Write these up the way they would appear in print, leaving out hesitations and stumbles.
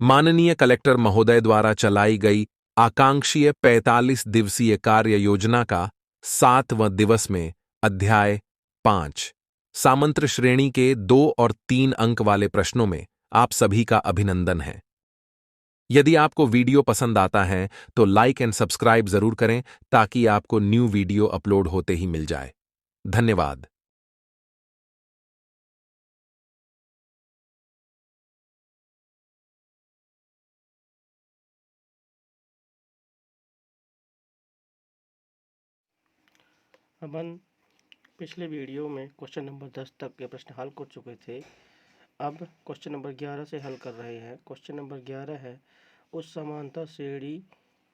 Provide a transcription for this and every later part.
माननीय कलेक्टर महोदय द्वारा चलाई गई आकांक्षीय 45 दिवसीय कार्य योजना का 7वां दिवस में अध्याय 5 सामंत्र श्रेणी के 2 और 3 अंक वाले प्रश्नों में आप सभी का अभिनंदन है। यदि आपको वीडियो पसंद आता है तो लाइक एंड सब्सक्राइब जरूर करें ताकि आपको न्यू वीडियो अपलोड होते ही मिल जाए। धन्यवाद। अपन पिछले वीडियो में क्वेश्चन नंबर 10 तक के प्रश्न हल कर चुके थे। अब क्वेश्चन नंबर 11 से हल कर रहे हैं। क्वेश्चन नंबर 11 है, उस समांतर श्रेणी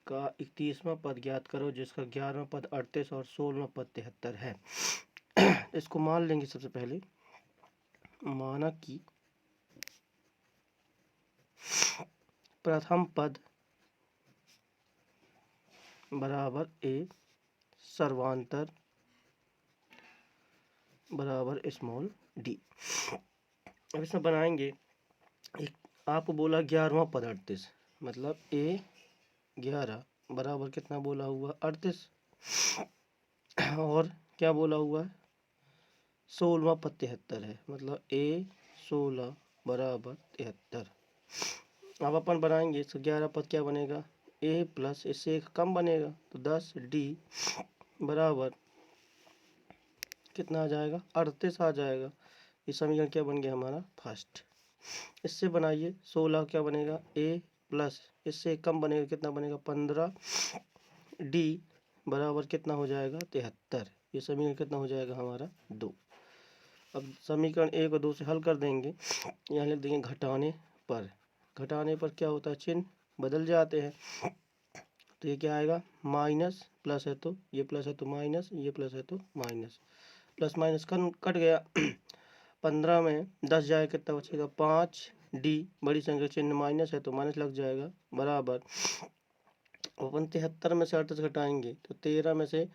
का 31वां पद ज्ञात करो जिसका 11वां पद 38 और 16वां पद 73 है। इसको मान लेंगे। सबसे पहले माना कि प्रथम पद बराबर ए सर्वांतर बराबर स्मॉल डी। अब इसमें बनाएंगे। एक आपको बोला 11वां पद 38, मतलब ए 11 बराबर कितना बोला हुआ 38, और क्या बोला हुआ है 16वां पद 73 है, मतलब ए 16 बराबर 73। अब अपन बनाएंगे इसका 11 पद क्या बनेगा ए प्लस इससे एक कम बनेगा तो 10 डी बराबर कितना आ जाएगा 38 आ जाएगा। ये समीकरण क्या बन गया हमारा फर्स्ट। इससे बनाइए 16 क्या बनेगा ए प्लस इससे एक कम बनेगा कितना बनेगा 15 डी बराबर कितना हो जाएगा 73। ये समीकरण कितना हो जाएगा हमारा 2। अब समीकरण 1 और 2 से हल कर देंगे। यहाँ लिख देंगे घटाने पर। घटाने पर क्या होता है चिन्ह बदल जाते हैं। तो ये क्या आएगा माइनस प्लस है तो ये प्लस है तो माइनस, ये प्लस है तो माइनस, प्लस माइनस कट गया। 15 में 10 जाए कितना बचेगा 5 डी बड़ी संख्या चिन्ह माइनस है तो माइनस लग जाएगा बराबर। अपन 73 में से 38 घटाएंगे तो 13 में से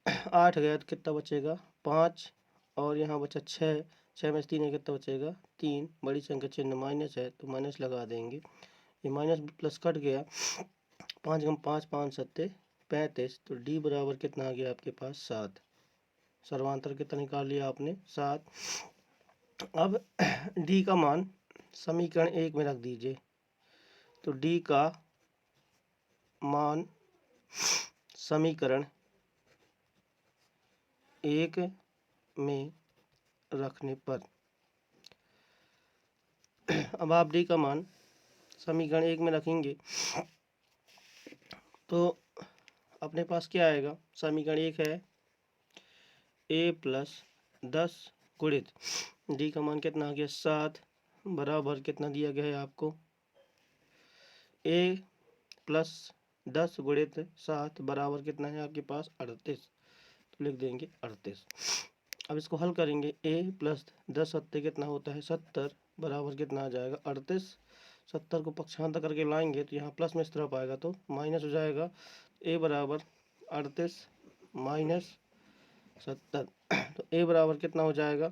8 गया तो कितना बचेगा 5, और यहाँ बचा 6, 6 में से 3 है कितना बचेगा 3, बड़ी संख्या चिन्ह माइनस है तो माइनस लगा देंगे। ये माइनस प्लस कट गया, 5 गम 5 5 सत्ते 35, तो डी बराबर कितना आ गया आपके पास 7। सर्वांतर कितना निकाल लिया आपने 7। अब डी का मान समीकरण 1 में रख दीजिए। तो डी का मान समीकरण 1 में रखने पर, अब आप डी का मान समीकरण 1 में रखेंगे तो अपने पास क्या आएगा। समीकरण 1 है ए प्लस 10 गुणित डी का मान कितना आ गया 7 बराबर कितना दिया गया है आपको ए प्लस 10 गुणित 7 बराबर कितना है आपके पास 38। तो लिख देंगे 38। अब इसको हल करेंगे। ए प्लस 10 सत्ते कितना होता है 70 बराबर कितना आ जाएगा 38। 70 को पक्षांतर करके लाएंगे तो यहाँ प्लस में इस तरफ आएगा तो माइनस हो जाएगा। ए बराबर 38 माइनस 70, तो ए बराबर कितना हो जाएगा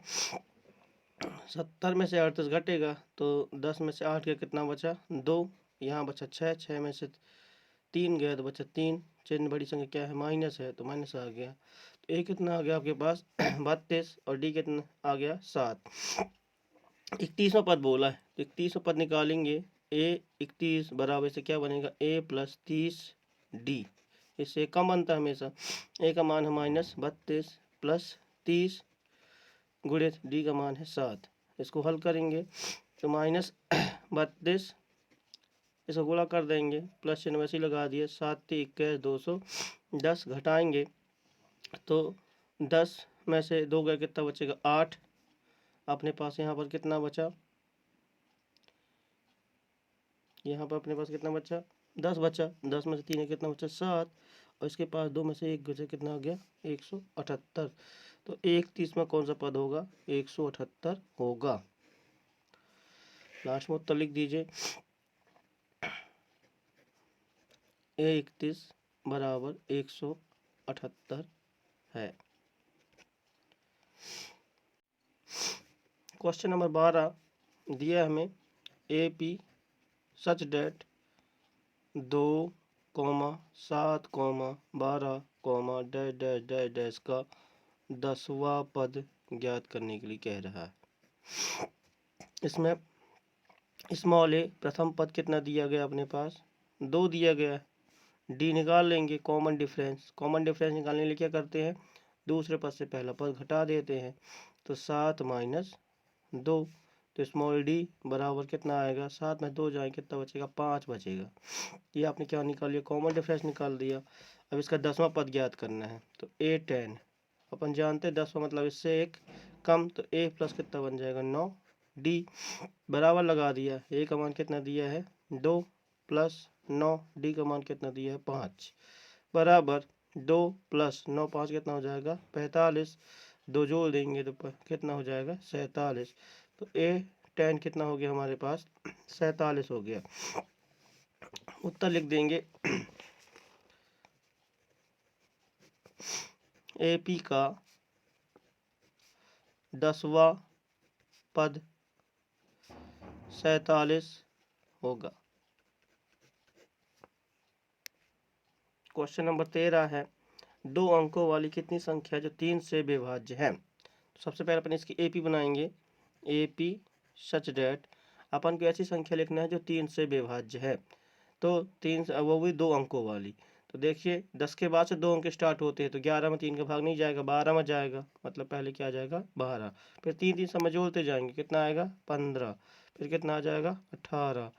70 में से 38 घटेगा तो 10 में से 8 का कितना बचा 2, यहाँ बचा 6, 6 में से 3 गया तो बचा 3, चिन्ह बड़ी संख्या क्या है माइनस है तो माइनस आ गया। तो ए कितना आ गया आपके पास 32 और डी कितना आ गया 7। 31वां पद बोला है तो 31वां पद निकालेंगे। ए 31 बराबर से क्या बनेगा ए प्लस 30 डी, इससे कम बनता है हमेशा। ए का मान है -32 प्लस 30 गुणित डी का मान है 7। इसको हल करेंगे तो -32 इसको गुणा कर देंगे, प्लस चिन्ह वैसे ही लगा दिए, 7 × 21 200, 10 घटाएंगे तो 10 में से 2 गया कितना बचेगा 8। अपने पास यहाँ पर कितना बचा, यहाँ पर अपने पास कितना बचा 10 बचा, 10 में से 3 है कितना बचा 7, और इसके पास 2 में से 1 बचा कितना हो गया 178। तो 31 में कौन सा पद होगा 178 होगा। लास्ट में उत्तर लिख दीजिए ए 31 बराबर 178 है। क्वेश्चन नंबर 12 दिया हमें A P such that 2, 7, 12, dash dash dash dash का 10वां पद ज्ञात करने के लिए कह रहा है। इसमें स्मॉल ए प्रथम पद कितना दिया गया अपने पास 2 दिया गया है। डी निकाल लेंगे कॉमन डिफरेंस निकालने के लिए क्या करते हैं दूसरे पद से पहला पद घटा देते हैं तो 7 माइनस 2 तो स्मॉल डी बराबर कितना आएगा 7 में 2 जाए कितना बचेगा 5 बचेगा। ये आपने क्या निकाल लिया कॉमन डिफरेंस निकाल दिया। अब इसका 10वां पद ज्ञात करना है तो ए 10 अपन जानते हैं 10वां मतलब इससे एक कम तो ए प्लस कितना बन जाएगा 9 डी बराबर लगा दिया ए का मान कितना दिया है 2 प्लस 9 डी का मान कितना दिया है 5 बराबर 2 प्लस 9 5 कितना हो जाएगा 45 2 जोड़ देंगे तो कितना हो जाएगा 47 तो ए 10 कितना हो गया हमारे पास 47 हो गया। उत्तर लिख देंगे एपी का 10वां पद 47 होगा। क्वेश्चन नंबर 13 है 2 अंकों वाली कितनी संख्या जो 3 से विभाज्य है। तो सबसे पहले अपन इसकी एपी बनाएंगे एपी सच डेट अपन को ऐसी संख्या लिखना है जो 3 से विभाज्य है तो 3 वो भी 2 अंकों वाली। तो देखिए 10 के बाद से 2 अंक स्टार्ट होते हैं तो 11 में 3 का भाग नहीं जाएगा 12 में जाएगा मतलब पहले क्या आ जाएगा 12 फिर 3 3 समय जोड़ते जाएंगे कितना आएगा 15 फिर कितना आ जाएगा 18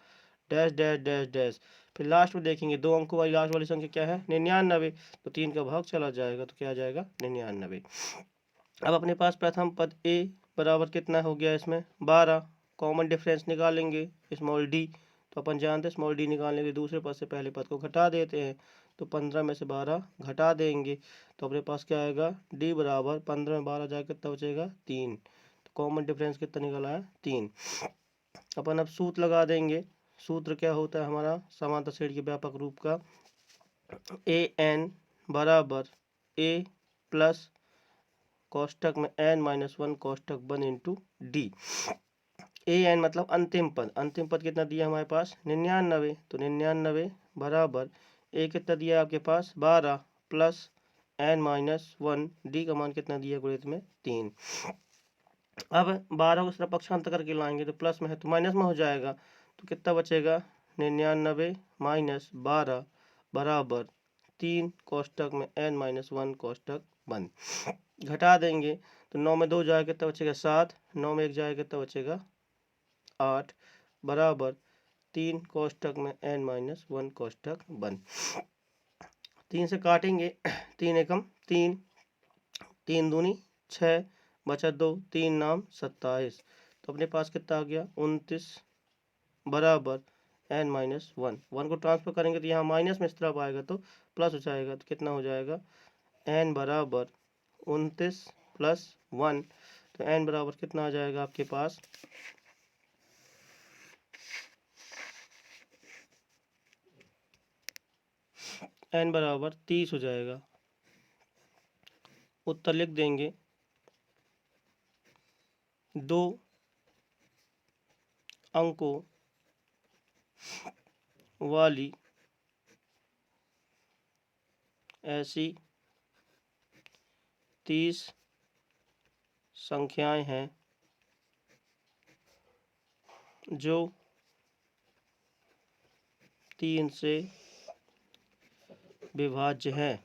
डैश डैश डैश डैश फिर लास्ट में देखेंगे 2 अंकों वाली लास्ट वाली संख्या क्या है 99 तो 3 का भाग चला जाएगा तो क्या आ जाएगा 99। अब अपने पास प्रथम पद ए बराबर कितना हो गया इसमें 12 कॉमन डिफरेंस निकालेंगे स्मॉल डी तो अपन जानते हैं स्मॉल डी निकालने के लिए दूसरे पद से पहले पद को घटा देते हैं तो 15 में से 12 घटा देंगे तो अपने पास क्या आएगा डी बराबर 15 में 12 जाकर कितना बचेगा 3 तो कॉमन डिफरेंस कितना निकला है 3। अपन अब सूत्र लगा देंगे सूत्र क्या होता है हमारा समांतर श्रेणी के व्यापक रूप का ए एन बराबर ए प्लस कोष्टक में n minus 1 कोष्टक 1 into D. A N मतलब अंतिम पद कितना दिया हमारे पास 99 तो 99 बराबर ए कितना दिया आपके पास 12 प्लस n माइनस 1 डी का मान कितना दिया गुणित में 3। अब 12 को सिर्फ पक्षांतर करके लाएंगे तो प्लस में है तो माइनस में हो जाएगा तो कितना बचेगा 99 माइनस 12 बराबर 3 कोष्टक में n माइनस 1 कोष्टक 1 घटा देंगे तो 9 में 2 जाएगा कितना बचेगा 7 9 में 1 जाएगा कितना बचेगा 8 बराबर 3 कोष्टक में n माइनस 1 कोष्टक 1 3 से काटेंगे 3 एकम 3 3 दूनी 6 बचा 2 3 नाम 27 तो अपने पास कितना आ गया 29 बराबर n माइनस 1 को ट्रांसफर करेंगे तो यहाँ माइनस में इस तरफ आएगा तो प्लस हो जाएगा तो कितना हो जाएगा n बराबर 29 प्लस 1 तो n बराबर कितना आ जाएगा आपके पास n बराबर 30 हो जाएगा। उत्तर लिख देंगे 2 अंकों वाली ऐसी 30 संख्याएं हैं जो 3 से विभाज्य हैं।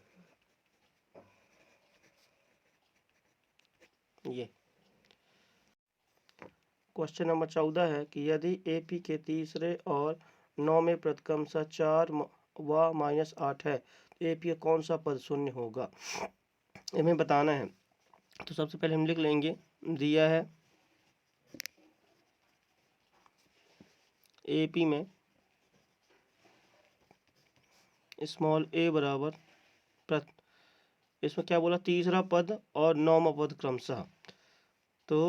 ये क्वेश्चन नंबर 14 है कि यदि एपी के तीसरे और 9 में प्रतिक्रमशः 4 व माइनस 8 है तो एपी का कौन सा पद शून्य होगा हमें बताना है। तो सबसे पहले हम लिख लेंगे दिया है एपी में स्मॉल ए बराबर इसमें क्या बोला तीसरा पद और 9वां पद क्रमशः तो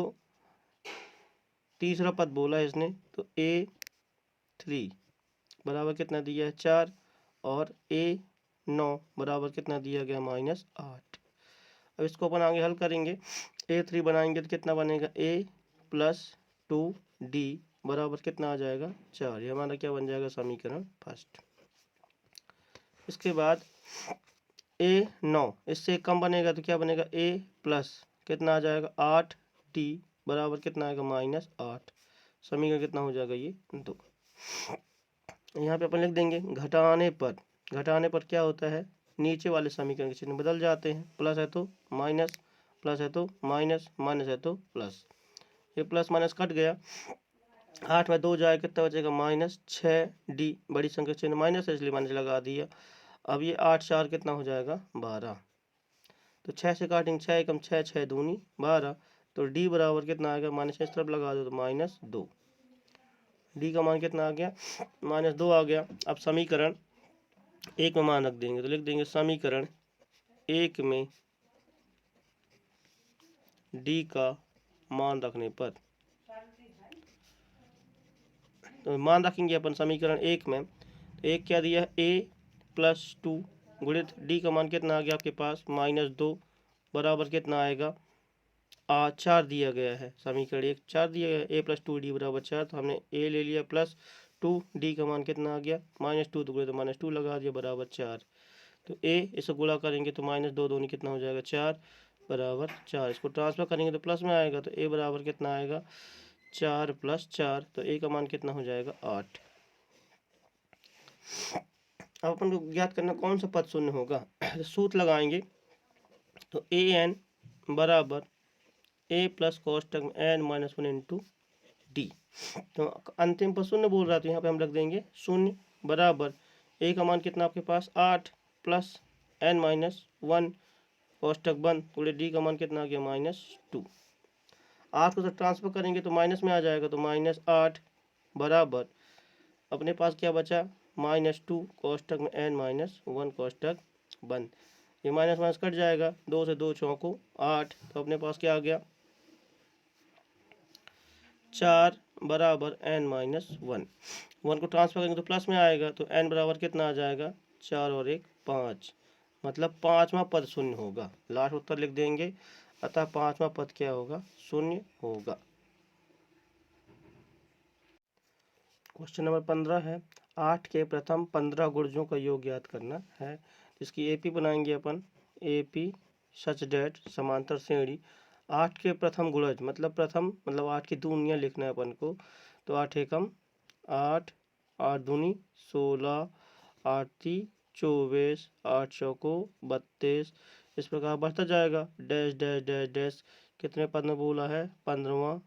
तीसरा पद बोला है इसने तो A3 बराबर कितना दिया है 4 और A9 बराबर कितना दिया गया -8। अब इसको अपन आगे हल करेंगे A3 बनाएंगे तो कितना बनेगा A प्लस 2D बराबर कितना आ जाएगा 4। ये हमारा क्या बन जाएगा समीकरण फर्स्ट। इसके बाद a9 इससे कम बनेगा तो क्या बनेगा a प्लस कितना आ जाएगा 8d बराबर कितना आएगा -8। समीकरण कितना हो जाएगा ये 2। यहाँ पे अपन लिख देंगे घटाने पर क्या होता है नीचे वाले समीकरण के चिन्ह बदल जाते हैं। प्लस है तो माइनस, प्लस है तो माइनस, माइनस है तो प्लस। ये प्लस माइनस कट गया, 8 में 2 जाए कितना बचेगा -6d। बड़ी संख्या चिन्ह माइनस है इसलिए माइनस लगा दिया। अब ये 8 4 कितना हो जाएगा 12। तो 6 से काटेंगे 6 एकम 6, 6 दूनी 12। तो d बराबर कितना आएगा माइनस इस तरफ लगा दो तो -2। d का मान कितना आ गया -2 आ गया। अब समीकरण 1 में मान रख देंगे तो लिख देंगे समीकरण 1 में d का मान रखने पर, तो मान रखेंगे अपन समीकरण 1 में। तो एक क्या दिया a प्लस 2 गुणित d का मान कितना आ गया आपके पास -2 बराबर कितना आएगा 4 दिया गया है। समीकरण 1 4 दिया गया है, a प्लस 2d बराबर 4। तो हमने a ले लिया प्लस 2d का मान कितना आ गया -2 तो -2 लगा दिया बराबर 4। तो a इसे गुणा करेंगे तो -2 दूनी कितना हो जाएगा 4 बराबर 4। इसको ट्रांसफर करेंगे तो प्लस में आएगा तो a बराबर कितना आएगा 4 + 4। तो a का मान कितना हो जाएगा 8। अब अपन को ज्ञात करना कौन सा पद शून्य होगा। तो सूत्र लगाएंगे तो an बराबर a प्लस कोष्टक में n - 1 इंटू डी। तो अंतिम पर शून्य बोल रहा है तो यहाँ पे हम रख देंगे शून्य बराबर a का मान कितना आपके पास 8 प्लस n - 1 कोष्टक बंद गुणे d का मान कितना आ गया -2। 8 को तो ट्रांसफर करेंगे तो माइनस में आ जाएगा तो -8 बराबर अपने पास क्या बचा -2 कोष्टक में n - 1 कोष्टक बंद। ये माइनस माइनस कट जाएगा, 2 से 2 चौको 8। तो अपने पास क्या आ गया 4 बराबर n - 1। 1 को ट्रांसफर करेंगे तो प्लस में आएगा तो n बराबर कितना आ जाएगा 4 और 1 5। मतलब 5वां पद शून्य होगा। लास्ट उत्तर लिख देंगे। अतः 5वां पद क्या होगा शून्य होगा। क्वेश्चन नंबर 15 है 8 के प्रथम 15 गुणजों का योग ज्ञात करना है। इसकी एपी बनाएंगे अपन। एपी सच डेट समांतर श्रेणी 8 के प्रथम गुणज मतलब 8 की दूनियाँ लिखना है अपन को। तो 8 एकम 8, 8 दूनी 16, 8 ती 24, 8 चौको 32। इस प्रकार बढ़ता जाएगा डैश डैश डैश डैश। कितने पद में बोला है 15वां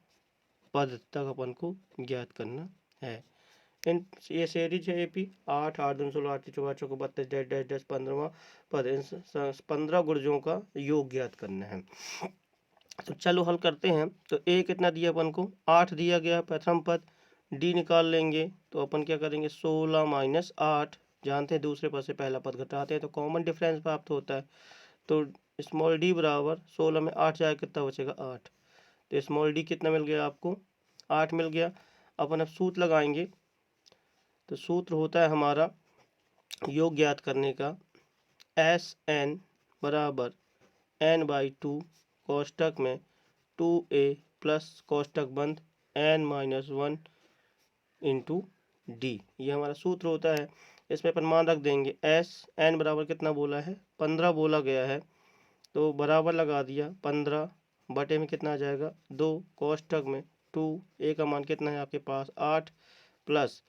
पद तक अपन को ज्ञात करना है। इन ये सीरीज है एपी 8, 8 दूनी 16, 8 ती 24, 8 चौको 32 डैश डैश डैश 15वां पद। इन 15 गुणजों का योग ज्ञात करना है। तो चलो हल करते हैं। तो a कितना दिया अपन को 8 दिया गया है प्रथम पद। d निकाल लेंगे तो अपन क्या करेंगे 16 - 8। जानते हैं दूसरे पद से पहला पद घटाते हैं तो कॉमन डिफरेंस प्राप्त होता है। तो स्मॉल d बराबर 16 में 8 जाए कितना बचेगा 8। तो स्मॉल d कितना मिल गया आपको 8 मिल गया। अपन अब सूत्र लगाएंगे। तो सूत्र होता है हमारा योग ज्ञात करने का Sn बराबर n/2 कोष्टक में 2a प्लस कोष्टक बंद n - 1 इंटू डी। ये हमारा सूत्र होता है। इसमें अपन मान रख देंगे एस n बराबर कितना बोला है 15 बोला गया है। तो बराबर लगा दिया 15 बटे में कितना आ जाएगा 2 कोष्टक में 2 a का मान कितना है आपके पास 8 प्लस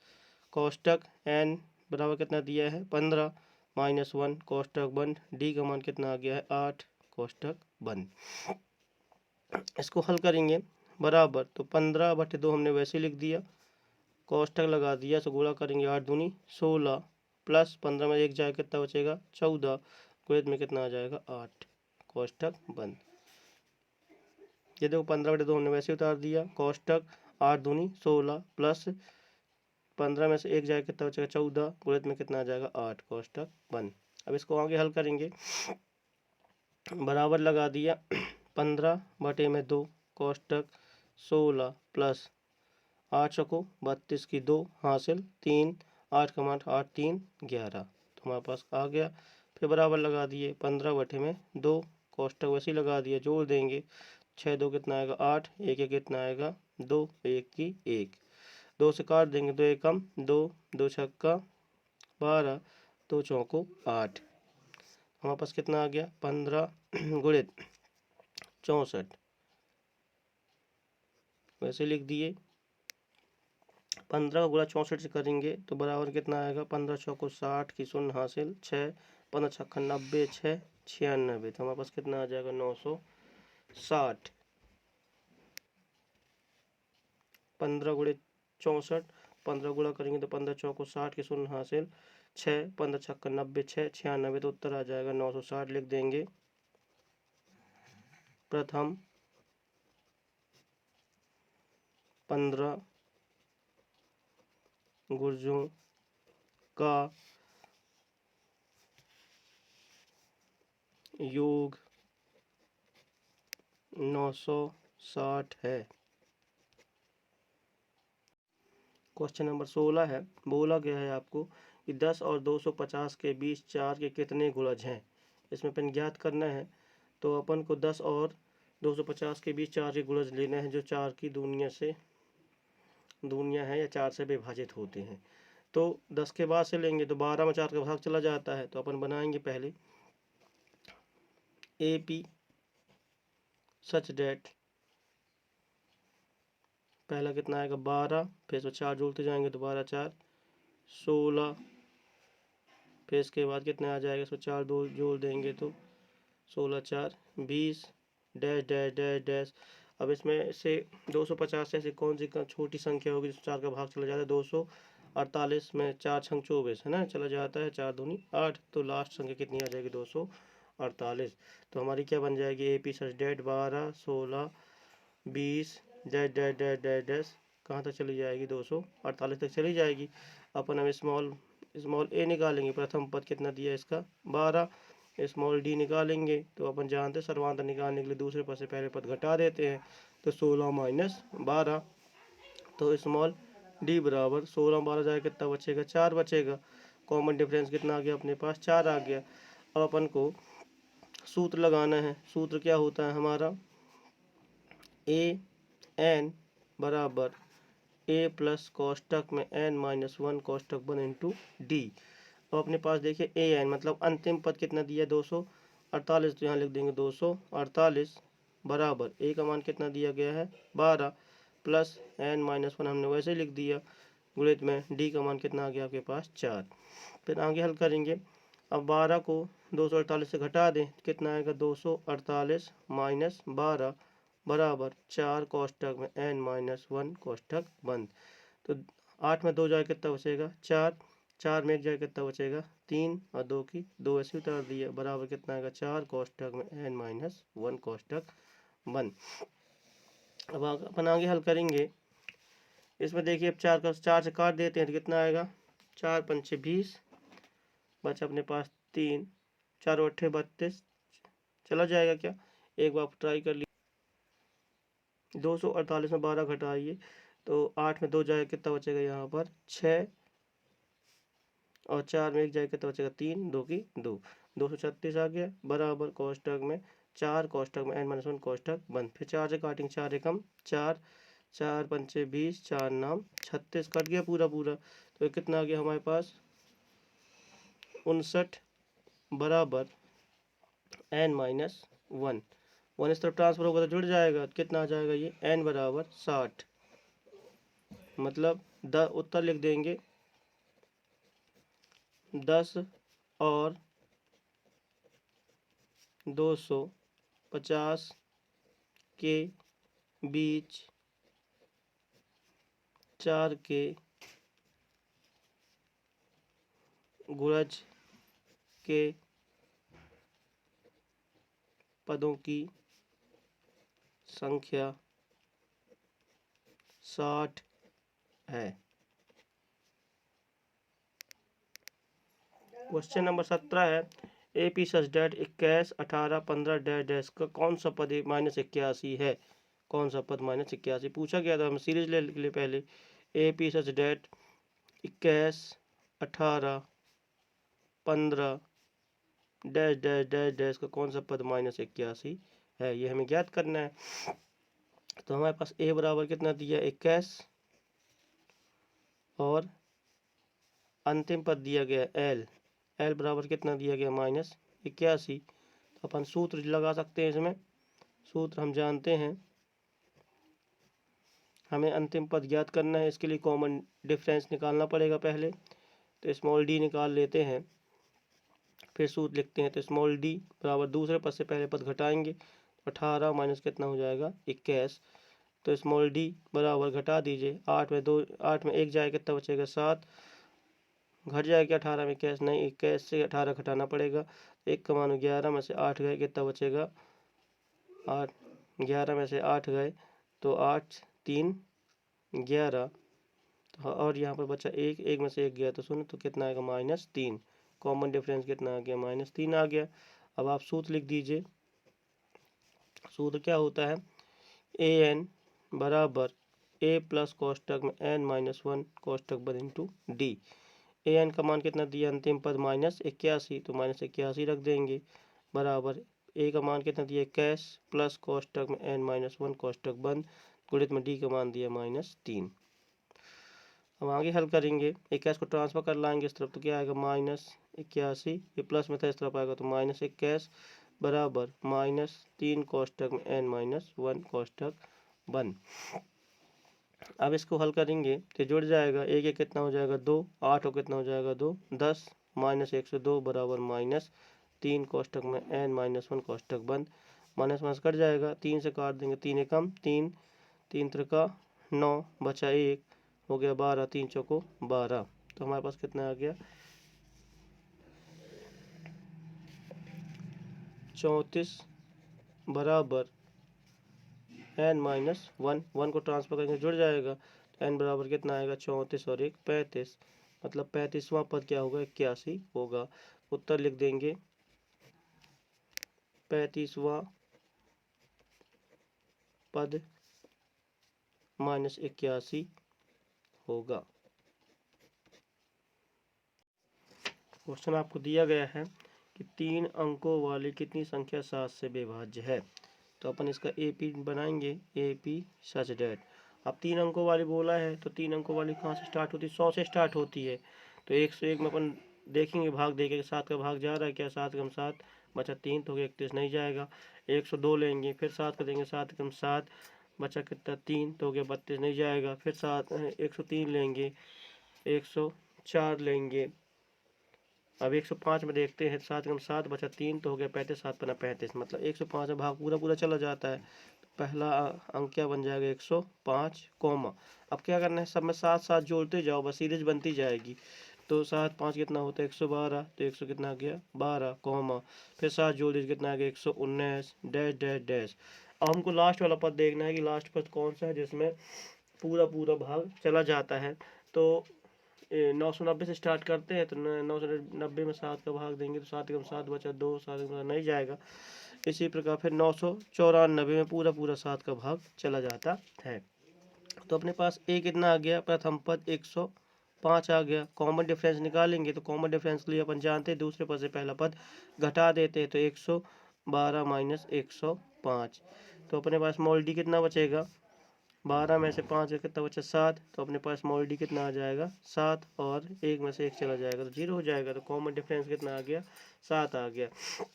कोष्टक n बराबर कितना दिया है 15 -1 कोष्टक बंद d का मान कितना आ गया है 8 कोष्टक बंद। इसको हल करेंगे बराबर तो 15 बटे 2 हमने वैसे लिख दिया, कोष्टक लगा दिया। तो गुणा करेंगे 8 दूनी 16 प्लस 15 में 1 जाए कितना बचेगा 14 गुणित में कितना आ जाएगा 8 कोष्टक बंद। ये देखो 15 बटे 2 हमने वैसे उतार दिया। कोष्टक 8 दूनी 16 प्लस 15 में से 1 जाए कितना बचेगा 14 गुणित में कितना आ जाएगा 8 कोष्टक बंद। अब इसको आगे हल करेंगे बराबर लगा दिया 15 बटे में 2 कोष्टक 16 प्लस 8 चौको 32 की 2 हासिल 3 8 का मान 8 3 11। तो हमारे पास आ गया। फिर बराबर लगा दिए 15 बटे में 2 कोष्टक वैसे ही लगा दिया। जोड़ देंगे 6 2 कितना आएगा 8 1 1 कितना आएगा 2 1 की 1। 2 से काट देंगे, 2 एकम 2, 2 छक्का 12, 2 चौको 8। हमारे पास कितना आ गया 15 गुणित 64, वैसे लिख दिए। 15 गुणा 64 से करेंगे तो बराबर कितना आएगा, 15 चौको 60 की शून्य हासिल 6, 15 छक्का 90, 6 96। तो हमारे पास कितना आ जाएगा 960। 15 गुणित 64, 15 गुणा करेंगे तो 15 चौको 60 की शून्य हासिल 6, 15 छक्का 90, 6 96। तो उत्तर आ जाएगा 960 लिख देंगे। प्रथम 15 गुर्जों का योग 960 है। क्वेश्चन नंबर 16 है। बोला गया है आपको कि 10 और 250 के बीच 4 के कितने गुणज हैं। इसमें अपन ज्ञात करना है। तो अपन को 10 और 250 के बीच 4 के गुणज लेना है जो 4 की दूनिया है या 4 से विभाजित होते हैं। तो 10 के बाद से लेंगे तो 12 में 4 का भाग चला जाता है। तो अपन बनाएंगे पहले AP सच डेट, पहला कितना आएगा 12, फिर इसमें 4 जोड़ते जाएंगे तो 12 4 16, फिर इसके बाद कितने आ जाएगा, इसमें 4 दो जोड़ देंगे तो 16 4 20 डैश डैश डैश डैश। अब इसमें से 250 से ऐसी कौन सी छोटी संख्या होगी जिस 4 का भाग चला जाता है, 248 में 4 छंग 24 है ना, चला जाता है 4 दूनी 8। तो लास्ट संख्या कितनी आ जाएगी 248। तो हमारी क्या बन जाएगी AP such that 12 16 20 dash dash dash dash dash, कहाँ तक चली जाएगी 248 तक चली जाएगी। अपन हम स्मॉल a निकालेंगे। प्रथम पद कितना दिया इसका 12, स्मॉल d निकालेंगे। तो अपन जानते हैं सर्वांतर निकालने के लिए दूसरे पद से पहले पद घटा देते हैं। तो 16 माइनस 12, तो स्मॉल d बराबर 16 12 जाए कितना बचेगा 4 बचेगा। कॉमन डिफरेंस कितना आ गया अपने पास 4 आ गया। अब अपन को सूत्र लगाना है। सूत्र क्या होता है हमारा, an बराबर a प्लस कोष्टक में n-1 कोष्टक 1 इंटू डी। अब अपने पास देखिए an मतलब अंतिम पद कितना दिया 248, तो यहाँ लिख देंगे 248 बराबर a का मान कितना दिया गया है 12 प्लस n-1 हमने वैसे लिख दिया, गुणित में d का मान कितना आ गया आपके पास 4। फिर आगे हल करेंगे। अब 12 को 248 से घटा दें, कितना आएगा 248 माइनस 12 बराबर 4 कोष्टक में n-1 कोष्टक बंद। तो 8 में 2 जाए कितना बचेगा 4, 4 में 1 जाए कितना बचेगा 3 और 2 की 2 ऐसे उतार दिया, बराबर कितना आएगा 4 कोष्टक में n-1 कोष्टक बंद। अब अपन आगे हल करेंगे। इसमें देखिए अब 4 से काट देते हैं तो कितना आएगा 4 पंचे 20, बचा अपने पास 3, 4 अट्ठे 32, चला जाएगा क्या, एक बार ट्राई कर लीजिए। 248 में 12 घटाइए तो 8 में 2 जाए कितना बचेगा यहाँ पर 6, और 4 में 1 जाए कितना बचेगा 3, 2 की 2, 236 आ गया बराबर कोष्टक में 4 कोष्टक में n-1 कोष्टक बंद। फिर 4 से काटेंगे 4 एकम 4, 4 पंचे 20, 4 नाम 36, कट गया पूरा पूरा। तो कितना आ गया हमारे पास 59 बराबर n-1, 1 इस तरफ ट्रांसफर होगा तो जुड़ जाएगा, कितना आ जाएगा ये n बराबर 60। मतलब उत्तर लिख देंगे 10 और 250 के बीच 4 के गुणज के पदों की संख्या 60 है। क्वेश्चन नंबर 17 है। AP such that 21 18 15 dash dash का कौन सा पद -81 है। कौन सा पद -81 पूछा गया था। हम सीरीज ले लिए पहले। AP such that 21 18 15 dash dash dash dash का कौन सा पद -81 है, ये हमें ज्ञात करना है। तो हमारे पास a बराबर कितना दिया 21, और अंतिम पद दिया गया एल, एल बराबर कितना दिया गया -81। तो अपन सूत्र लगा सकते हैं इसमें, सूत्र हम जानते हैं। हमें अंतिम पद ज्ञात करना है, इसके लिए कॉमन डिफरेंस निकालना पड़ेगा पहले। तो स्मॉल डी निकाल लेते हैं, फिर सूत्र लिखते हैं। तो स्मॉल डी बराबर दूसरे पद से पहले पद घटाएंगे, 18 माइनस कितना हो जाएगा 21। तो स्मॉल डी बराबर घटा दीजिए, 8 में 1 जाएगा कितना बचेगा 7, घट जाएगा 18 में 21 नहीं, 21 से 18 घटाना पड़ेगा। 1 का मान 11 में से 8 गए कितना बचेगा 8, 11 में से 8 गए तो 8 3 11। और यहाँ पर बचा 1, 1 में से 1 गया तो 0, तो कितना आएगा -3। कॉमन डिफरेंस कितना आ गया -3 आ गया। अब आप सूत्र लिख दीजिए। सूत्र क्या होता है, ए एन बराबर ए प्लस कोष्टक में n-1 कोष्टक बन इंटू डी। ए एन का मान कितना दिया अंतिम पद -81, तो -81 रख देंगे, बराबर ए का मान कितना दिया 21 प्लस कोष्टक में n-1 कोष्टक बंद, गुणित में डी का मान दिया -3। अब आगे हल करेंगे, 21 को ट्रांसफर कर लाएंगे इस तरफ तो क्या आएगा -81, ये प्लस में था इस तरफ आएगा तो -21 बराबर -3 कोष्टक में n-1 कोष्टक बंद। अब इसको हल करेंगे तो जुड़ जाएगा, एक एक कितना हो जाएगा 2, 8 और कितना हो जाएगा 2, 10 -102 बराबर -3 कोष्टक में n-1 कोष्टक बंद। माइनस माइनस कट जाएगा, 3 से काट देंगे, 3 एकम 3, 3 त्रिका 9, बचा 1 हो गया 12, 3 चौको 12। तो हमारे पास कितना आ गया 34 बराबर n-1, 1 को ट्रांसफर करेंगे जुड़ जाएगा, n बराबर कितना आएगा 34 और 1 35, मतलब 35वां पद क्या होगा 81 होगा। उत्तर लिख देंगे 35वां पद -81 होगा। क्वेश्चन आपको दिया गया है कि 3 अंकों वाली कितनी संख्या 7 से विभाज्य है। तो अपन इसका AP बनाएंगे, AP सच डेट। अब 3 अंकों वाली बोला है तो 3 अंकों वाली कहाँ से स्टार्ट होती है, 100 से स्टार्ट होती है। तो 101 में अपन देखेंगे, भाग देखेंगे 7 का भाग जा रहा है क्या, 7 कम 7 बचा 3 तो 31 नहीं जाएगा। 102 लेंगे, फिर 7 का देंगे, 7 कम 7 बचा कितना 3 तो हो गया 32 नहीं जाएगा। फिर 103 लेंगे, 104 लेंगे। अब 105 में देखते हैं, 7 कम 7 बचा 3 तो हो गया 35, 7 पना 35, मतलब 105 में भाग पूरा पूरा चला जाता है। तो पहला अंक क्या बन जाएगा 105 कॉमा। अब क्या करना है, सब में 7 7 जोड़ते जाओ, बस सीरीज बनती जाएगी। तो 7 5 कितना होता है 112, तो 100 कितना आ गया 12 कॉमा, फिर 7 जोड़ दीजिए कितना आ गया 119 डैश डैश डैश। अब हमको लास्ट वाला पद देखना है कि लास्ट पद कौन सा है जिसमें पूरा पूरा भाग चला जाता है। तो 990 से स्टार्ट करते हैं, तो 990 में 7 का भाग देंगे तो 7 कम 7 बचा 2, 7 कम नहीं जाएगा। इसी प्रकार फिर 994 में पूरा पूरा 7 का भाग चला जाता है। तो अपने पास ए कितना आ गया, प्रथम पद 105 आ गया। कॉमन डिफरेंस निकालेंगे तो कॉमन डिफरेंस के लिए अपन जानते हैं दूसरे पद से पहला पद घटा देते हैं, तो 112 माइनस 105। तो अपने पास स्मॉल डी कितना बचेगा, 12 में से 5 का कितना बचा 7, तो अपने पास स्मॉल डी कितना आ जाएगा 7, और 1 में से 1 चला जाएगा तो 0 हो जाएगा। तो कॉमन डिफरेंस कितना आ गया 7 आ गया।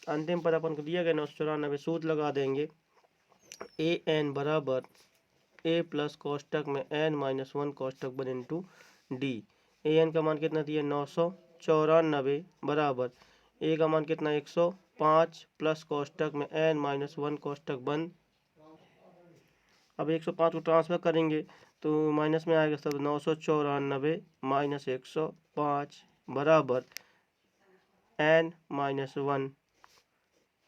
अंतिम पद अपन को दिया गया 994, सूत्र लगा देंगे, ए एन बराबर ए प्लस कोष्टक में n-1 कोष्टक बन इंटू डी। ए एन का मान कितना दिया 994 बराबर ए का मान कितना 105 प्लस कोष्टक में n-1 कोष्टक बंद। अब 105 को ट्रांसफर करेंगे तो माइनस में आएगा, तब 994 माइनस 105 बराबर n-1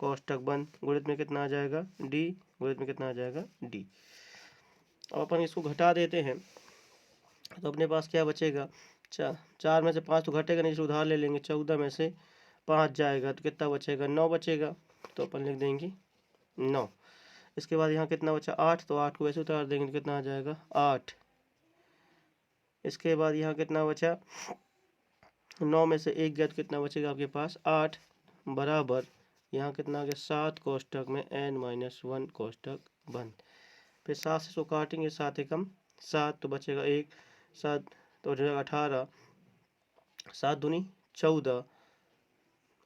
कोष्टक बंद, गुणित में कितना आ जाएगा d, गुणित में कितना आ जाएगा d। अब अपन इसको घटा देते हैं तो अपने पास क्या बचेगा, 4 में से 5 तो घटेगा नहीं, उधार ले लेंगे, 14 में से 5 जाएगा तो कितना बचेगा 9 बचेगा। तो अपन लिख देंगे 9। इसके बाद यहाँ कितना बचा 8, तो 8 को वैसे उतार देंगे तो कितना आ जाएगा 8। इसके बाद यहाँ कितना बचा, 9 में से 1 गया तो कितना बचेगा आपके पास 8 बराबर यहाँ कितना आ गया 7 कोष्टक में n-1 कोष्टक बंद। फिर 7 से इसको काटेंगे, 7 एकम 7 तो बचेगा 1, 7 तो हो जाएगा 18, 7 दूनी 14,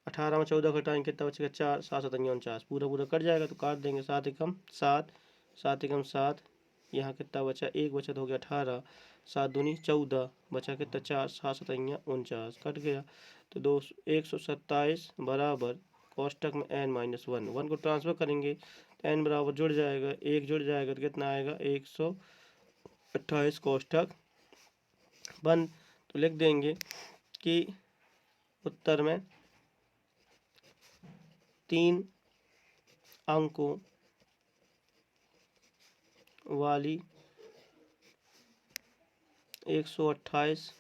18 में 14 घटाएंगे कितना बचेगा 4, 7 7 49, पूरा पूरा कट जाएगा तो काट देंगे। 7 एकम 7, 7 एकम 7, यहाँ कितना बचा 1 बचा तो हो गया 18, 7 दूनी 14, बचा कितना 4, 7 7 49, कट गया। तो 127 बराबर कोष्टक में n माइनस 1, 1 को ट्रांसफर करेंगे तो n बराबर जुड़ जाएगा, 1 जुड़ जाएगा तो कितना आएगा 128 कोष्टक बंद। तो लिख देंगे कि उत्तर में 3 अंकों वाली 128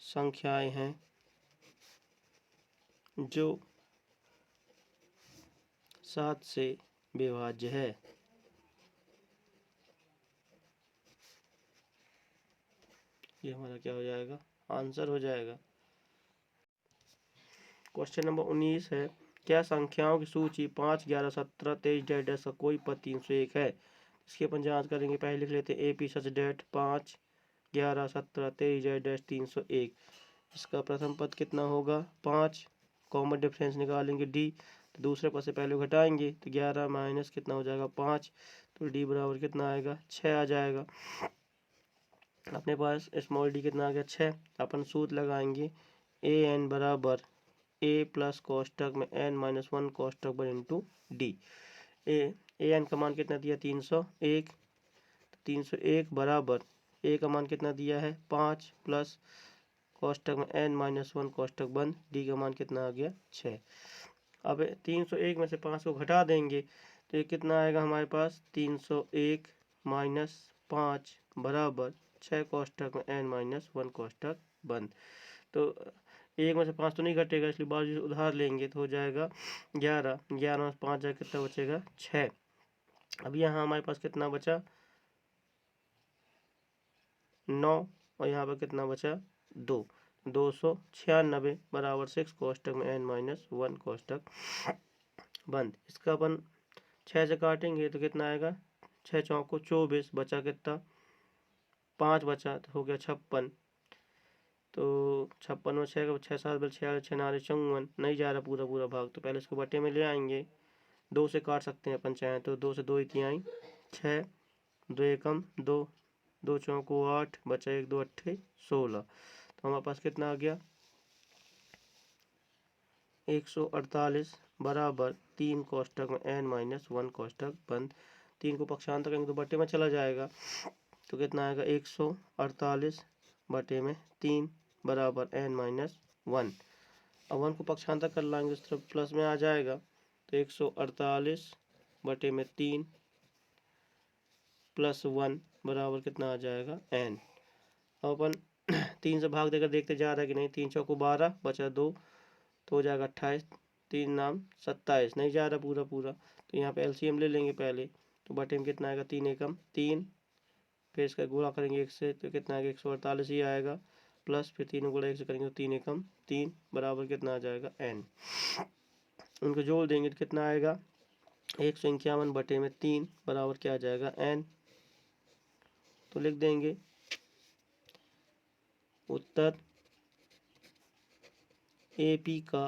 संख्याएं हैं जो 7 से विभाज्य है। ये हमारा क्या हो जाएगा, आंसर हो जाएगा। क्वेश्चन नंबर 19 है, क्या संख्याओं की सूची 5, 11, 17, 23 डैश का कोई पद 301 है? इसकी अपन जांच करेंगे। पहले लिख लेते हैं AP सच डेट 5, 11, 17, 23 डैश 301। इसका प्रथम पद कितना होगा 5, कॉमन डिफरेंस निकालेंगे D, तो दूसरे पद से पहले घटाएंगे तो 11 माइनस कितना हो जाएगा 5, तो D बराबर कितना आएगा 6 आ जाएगा। अपने पास स्मॉल d कितना आ गया 6, अपन सूत्र लगाएंगे an बराबर a प्लस कोष्टक में n minus 1 कोष्टक 1 into D. an का मान कितना दिया 301, 301 बराबर a का मान कितना दिया है 5 प्लस कोष्टक में n माइनस 1 कोष्टक बंद, d का मान कितना आ गया 6। अब 301 में से 5 को घटा देंगे तो ये कितना आएगा हमारे पास 301 माइनस 5 बराबर 6 कोष्टक में n माइनस 1 कोष्टक बंद। तो 1 में से 5 तो नहीं घटेगा, इसलिए बाजू से उधार लेंगे तो हो जाएगा 11, 11 में 5 जाए कितना बचेगा 6। अब यहाँ हमारे पास कितना बचा 9, और यहाँ पर कितना बचा 2, 296 बराबर 6 कोष्टक में n माइनस 1 कोष्टक बंद। इसका अपन 6 से काटेंगे तो कितना आएगा 6 चौको 24, बचा कितना 5 बचा तो हो गया 56। तो 56 में 6 6 7 बल 6 6 नारे 54, नहीं जा रहा पूरा पूरा भाग, तो पहले इसको बटे में ले आएंगे। 2 से काट सकते हैं अपन चाहें तो, 2 से 2 ही आई 6, 2 एकम 2, 2 चौको 8, बचा 1 2 8 16। तो हमारे पास कितना आ गया 148 बराबर 3 कोष्टक में n माइनस 1 कोष्टक बंद। 3 को पक्षांतर करेंगे तो बटे में चला जाएगा, तो कितना आएगा 148 बटे में 3 बराबर n माइनस 1। अब 1 को पक्षांतर कर लाएंगे इस तरफ प्लस में आ जाएगा, तो 148 बटे में 3 प्लस 1 बराबर कितना आ जाएगा n। अब अपन 3 से भाग देकर देखते जा रहा है कि नहीं, 3 चौको 12, बचा 2 तो हो जाएगा 28, 3 नाम 27, नहीं जा रहा पूरा पूरा, तो यहाँ पे एलसीएम ले लेंगे पहले। तो बटे में कितना आएगा 3 एकम 3, फिर इसका गुणा करेंगे 1 से तो कितना आएगा 148 ही आएगा, प्लस फिर 3 गुणा 1 से करेंगे तो 3 एकम 3 बराबर कितना आ जाएगा n। उनको जोड़ देंगे तो कितना आएगा 151 बटे में 3 बराबर क्या आ जाएगा n। तो लिख देंगे उत्तर AP का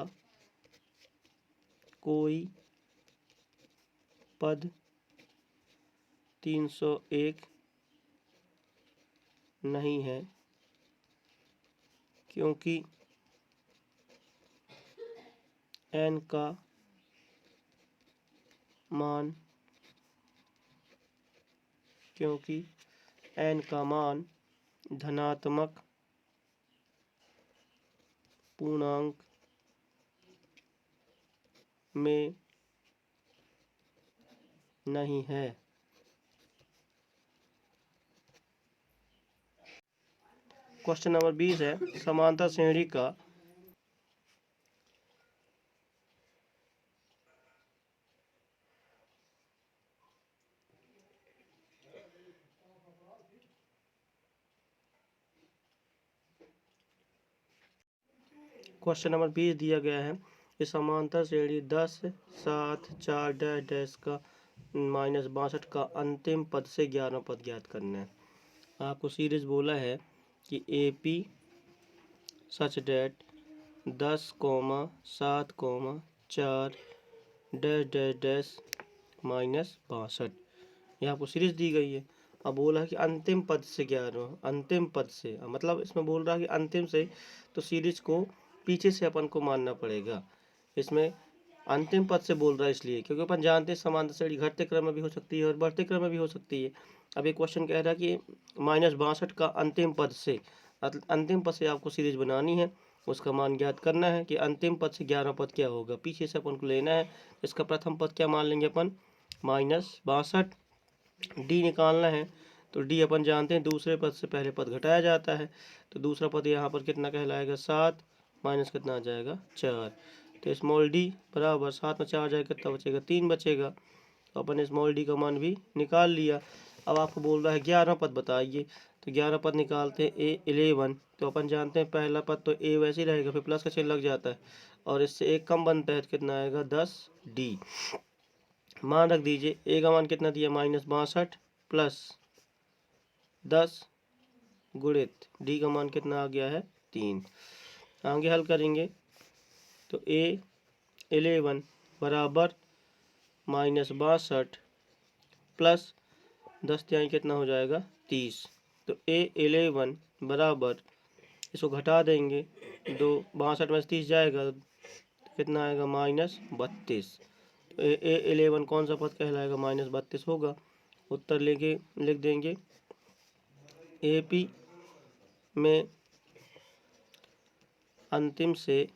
कोई पद 301 नहीं है, क्योंकि n का मान धनात्मक पूर्णांक में नहीं है। क्वेश्चन नंबर 20 है, समांतर श्रेणी का क्वेश्चन नंबर 20 दिया गया है कि समांतर श्रेणी 10, 7, 4 डैश का माइनस 62 का अंतिम पद से 11वां पद ज्ञात करना है। आपको सीरीज बोला है कि AP such date 10,7,4 dash dash dash -62। यहाँ आपको सीरीज दी गई है। अब बोला है कि अंतिम पद से 11, अंतिम पद से, मतलब इसमें बोल रहा है कि अंतिम से, तो सीरीज को पीछे से अपन को मानना पड़ेगा। इसमें अंतिम पद से बोल रहा है इसलिए क्योंकि अपन जानते हैं समांतर श्रेणी घटते क्रम में भी हो सकती है और बढ़ते क्रम में भी हो सकती है। अब एक क्वेश्चन कह रहा है कि -62 का अंतिम पद से, अंतिम पद से आपको सीरीज बनानी है, उसका मान ज्ञात करना है कि अंतिम पद से 11 पद क्या होगा, पीछे से अपन को लेना है। इसका प्रथम पद क्या मान लेंगे अपन, -62। डी निकालना है तो डी अपन जानते हैं दूसरे पद से पहले पद घटाया जाता है, तो दूसरा पद यहाँ पर कितना कहलाएगा, 7 माइनस कितना आ जाएगा, 4। तो स्मॉल डी बराबर 7 में 4 जाएगा कितना बचेगा, 3 बचेगा। तो अपन स्मॉल डी का मान भी निकाल लिया। अब आपको बोल रहा है 11 पद बताइए, तो 11 पद निकालते हैं A11। तो अपन जानते हैं पहला पद तो A वैसे ही रहेगा, फिर प्लस का चिन्ह लग जाता है और इससे एक कम बनता है, कितना आएगा, 10D। मान रख दीजिए, ए का मान कितना दिया, -62 प्लस 10 गुणित डी का मान कितना आ गया है, 3। आगे हल करेंगे तो A11 बराबर -62 प्लस 10 त्याई कितना हो जाएगा, 30। तो A11 बराबर, इसको घटा देंगे, 62 में 30 जाएगा तो कितना आएगा, -32। तो A11 कौन सा पद कहलाएगा, -32 होगा। उत्तर लेके लिख देंगे, AP में अंतिम से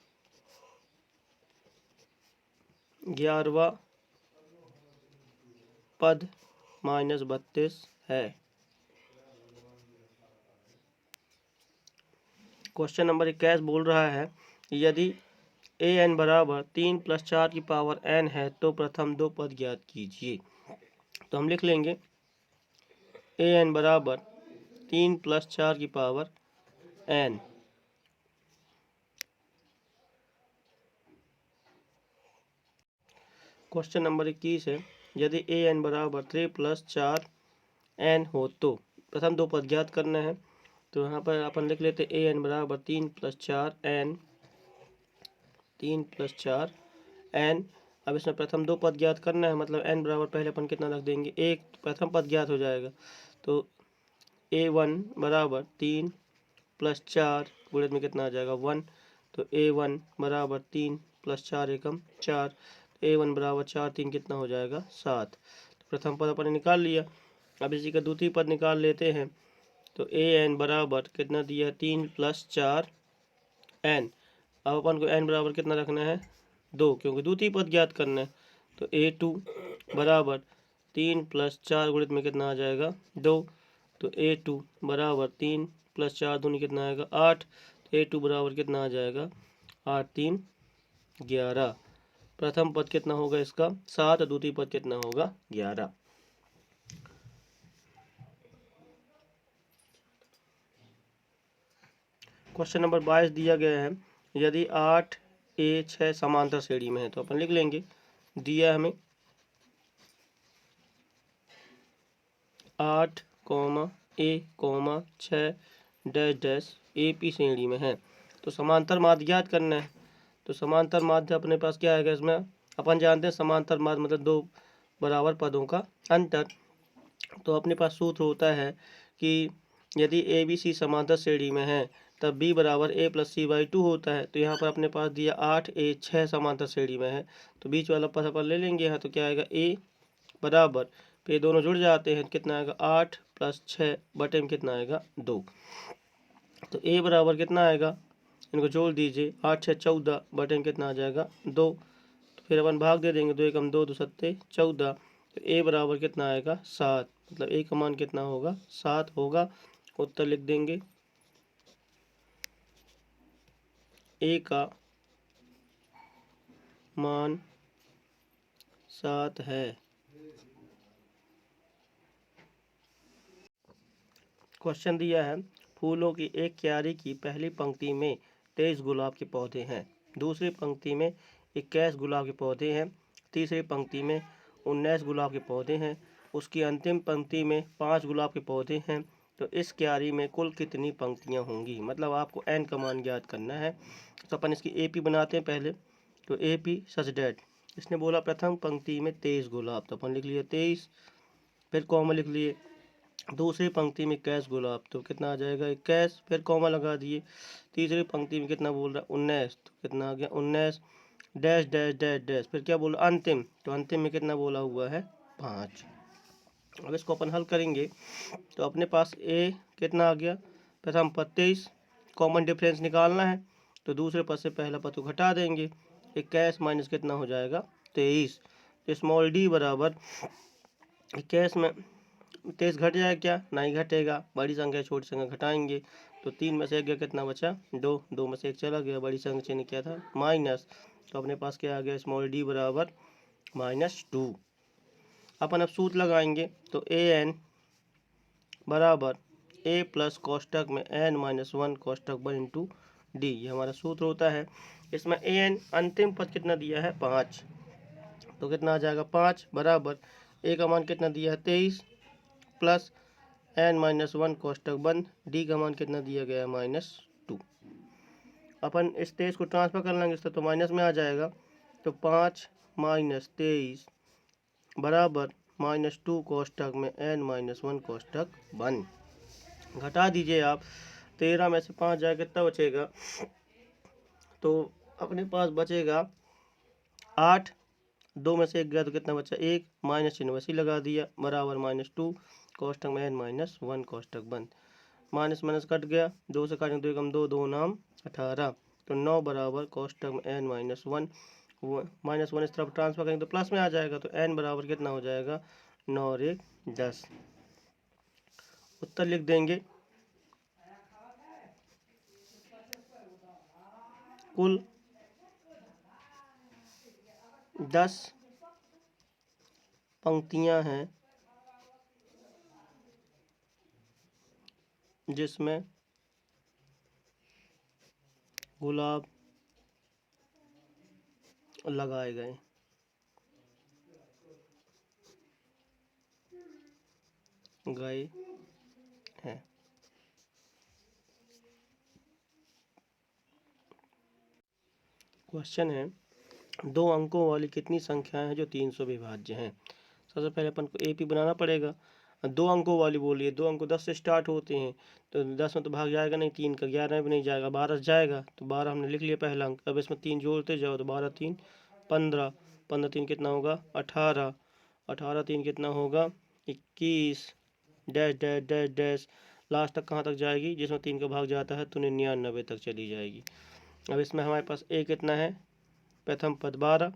11वां पद -32 है। क्वेश्चन नंबर 21 बोल रहा है, यदि an बराबर 3 + 4 की पावर n है तो प्रथम दो पद ज्ञात कीजिए। तो हम लिख लेंगे an बराबर 3 + 4 की पावर n। क्वेश्चन नंबर 21 है, यदि an बराबर 3 + 4 n हो तो प्रथम दो पद ज्ञात करना है। तो यहाँ पर अपन लिख लेते an बराबर 3 + 4 n, 3 + 4 n। अब इसमें प्रथम दो पद ज्ञात करना है, मतलब n बराबर पहले अपन कितना रख देंगे, एक प्रथम पद ज्ञात हो जाएगा। तो A1 बराबर 3 + 4 गुणित में कितना आ जाएगा, 1। तो A1 बराबर 3 + 4 एकम 4। A1 बराबर 4 3 कितना हो जाएगा, 7। तो प्रथम पद अपन ने निकाल लिया। अब इसी का द्वितीय पद निकाल लेते हैं। तो an बराबर कितना दिया है, 3 + 4 n। अब अपन को n बराबर कितना रखना है, 2, क्योंकि द्वितीय पद ज्ञात करना है। तो A2 बराबर 3 + 4 गुणित में कितना आ जाएगा, 2। तो A2 बराबर 3 + 4 दूनी कितना आएगा, 8। तो A2 बराबर कितना आ जाएगा, 8 3 11। प्रथम पद कितना होगा इसका, 7, द्वितीय पद कितना होगा, 11। क्वेश्चन नंबर 22 दिया गया है, यदि 8A6 समांतर श्रेणी में है तो अपन लिख लेंगे, दिया हमें 8, A, 6 डैश डैश AP श्रेणी में है। तो समांतर माध्य ज्ञात करना है। तो समांतर माध्य अपने पास क्या आएगा, इसमें अपन जानते हैं समांतर माध्य मतलब दो बराबर पदों का अंतर। तो अपने पास सूत्र होता है कि यदि ABC समांतर श्रेणी में है तब B बराबर A + C/2 होता है। तो यहाँ पर अपने पास दिया 8A6 समांतर श्रेणी में है, तो बीच वाला पद अपन ले लेंगे यहाँ। तो क्या आएगा, A बराबर, फिर दोनों जुड़ जाते हैं, कितना आएगा, 8 + 6 बटे में कितना आएगा, 2। तो A बराबर कितना आएगा, इनको जोड़ दीजिए, 8 6 14 बटे में कितना आ जाएगा, 2। तो फिर अपन भाग दे देंगे, 2 एकम 2 2 सत्ते 14। तो A बराबर कितना आएगा, 7, मतलब A का मान कितना होगा, 7 होगा। उत्तर लिख देंगे, A का मान 7 है। क्वेश्चन दिया है, फूलों की एक क्यारी की पहली पंक्ति में 23 गुलाब के पौधे हैं, दूसरी पंक्ति में 21 गुलाब के पौधे हैं, तीसरी पंक्ति में 19 गुलाब के पौधे हैं, उसकी अंतिम पंक्ति में 5 गुलाब के पौधे हैं, तो इस क्यारी में कुल कितनी पंक्तियां होंगी, मतलब आपको n का मान ज्ञात करना है। तो अपन इसकी AP बनाते हैं पहले। तो AP सच डेट, इसने बोला प्रथम पंक्ति में 23 गुलाब, तो अपन लिख लिए 23, फिर कॉमा लिख लिए। दूसरी पंक्ति में 21 गुलाब, तो कितना आ जाएगा 21, फिर कॉमा लगा दिए। तीसरी पंक्ति में कितना बोल रहा है 19, तो कितना आ गया 19, डैश डैश डैश डैश, फिर क्या बोला अंतिम, तो अंतिम में कितना बोला हुआ है 5। अब इसको अपन हल करेंगे तो अपने पास A कितना आ गया, प्रथम पद 23, कॉमन डिफरेंस निकालना है तो दूसरे पद से पहला पद को घटा देंगे। 21 माइनस कितना हो जाएगा 23, तो स्मॉल d बराबर 21 में 23 घट जाएगा क्या, नहीं घटेगा, बड़ी संख्या छोटी संख्या घटाएंगे। तो 3 में से 1 गया, कितना बचा 2, 2 में से 1 चला गया, बड़ी संख्या ने क्या था माइनस, तो अपने पास क्या आ गया स्मॉल d बराबर -2। अपन अब सूत्र लगाएंगे तो an बराबर a प्लस कोष्टक में n-1 कोष्टक 1 इंटू डी, ये हमारा सूत्र होता है। इसमें an अंतिम पद कितना दिया है 5, तो कितना आ जाएगा 5 बराबर a का मान कितना दिया है 23 प्लस n-1 कोष्टक बंद, डी का मान कितना दिया गया है -2। अपन इस 23 को ट्रांसफर कर लेंगे इससे तो माइनस में आ जाएगा, तो 5 माइनस 23 बराबर -2 कोष्टक में n-1 कोष्टक 1। घटा दीजिए आप, 13 में से 5 जाए कितना बचेगा, तो अपने पास बचेगा 8, 2 में से 1 गया तो कितना बचा 1, माइनस चिन्ह वैसे लगा दिया बराबर -2 कोष्टक में n-1 कोष्टक बंद। माइनस माइनस कट गया, 2 से काटेंगे 2 कम 2, 2 नाम 18, तो 9 बराबर कोष्टक में n-1 -1 इस तरफ ट्रांसफर करेंगे तो प्लस में आ जाएगा, तो n बराबर कितना हो जाएगा 9 और 1 10। उत्तर लिख देंगे, कुल 10 पंक्तियां हैं जिसमें गुलाब लगाए गए हैं। क्वेश्चन है 2 अंकों वाली कितनी संख्याएं हैं जो 300 विभाज्य हैं। सबसे पहले अपन को AP बनाना पड़ेगा। 2 अंकों वाली बोलिए, 2 अंक 10 से स्टार्ट होते हैं, तो 10 में तो भाग जाएगा नहीं, 3 का 11 में भी नहीं जाएगा, 12 से जाएगा, तो 12 हमने लिख लिया पहला अंक। अब इसमें 3 जोड़ते जाओ तो 12 3 15, 15 3 कितना होगा 18, 18 3 कितना होगा 21, dash dash dash dash, last तक कहाँ तक जाएगी, जिसमें 3 का भाग जाता है तो 99 तक चली जाएगी। अब इसमें हमारे पास A कितना है, प्रथम पद 12,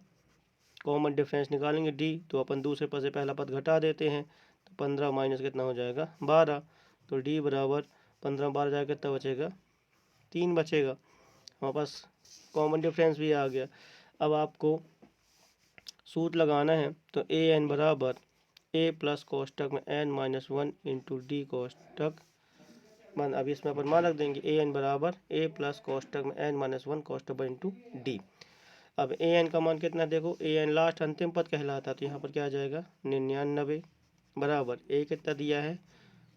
कॉमन डिफरेंस निकालेंगे D, तो अपन दूसरे पद से पहला पद घटा देते हैं, तो 15 माइनस कितना हो जाएगा 12, तो D बराबर 15 12 जाएगा कितना बचेगा 3 बचेगा। हमारे पास कॉमन डिफरेंस भी आ गया। अब आपको सूत्र लगाना है तो an बराबर a प्लस कोष्टक में n-1 इंटू डी कोष्टक बंद। अब इसमें अपन मान रख देंगे an बराबर a प्लस कोष्टक में n-1 कोष्टक 1 इंटू डी। अब an का मान कितना देखो, an लास्ट अंतिम पद कहलाता है, तो यहाँ पर क्या आ जाएगा 99 बराबर a कितना दिया है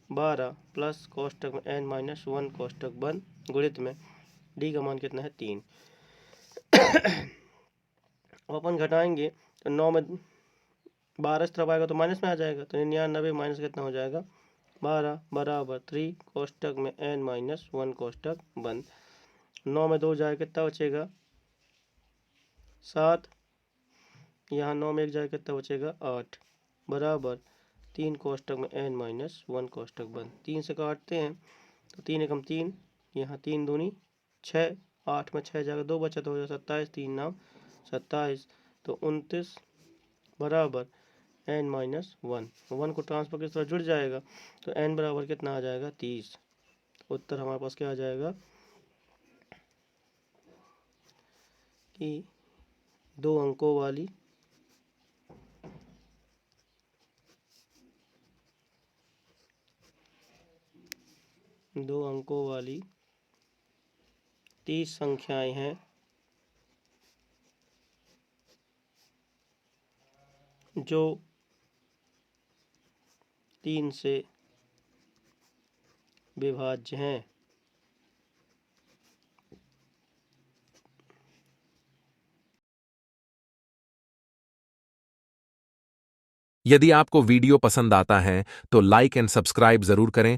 12 प्लस कोष्टक में n-1 कोष्टक बंद गुणित में d का मान कितना है 3। अब अपन घटाएंगे तो 9 में 12 इस तरफ आएगा तो माइनस में आ जाएगा, तो 99 माइनस कितना हो जाएगा 12 बराबर 3 कोष्टक में n-1 कोष्टक बंद। 9 में 2 जाए कितना बचेगा 7, यहाँ 9 में 1 जाए कितना बचेगा 8 बराबर 3 कोष्टक में n-1 कोष्टक बंद। 3 से काटते हैं तो 3 एकम 3, यहाँ 3 दूनी 6, 8 में 6 जाएगा 2 बचा तो हो जाएगा 27, 3 नाम 27, तो 29 बराबर n-1 1 को ट्रांसफर किस तरह जुड़ जाएगा, तो n बराबर कितना आ जाएगा 30। उत्तर हमारे पास क्या आ जाएगा कि 2 अंकों वाली दो अंकों वाली 30 संख्याएं हैं जो 3 से विभाज्य हैं। यदि आपको वीडियो पसंद आता है तो लाइक एंड सब्सक्राइब जरूर करें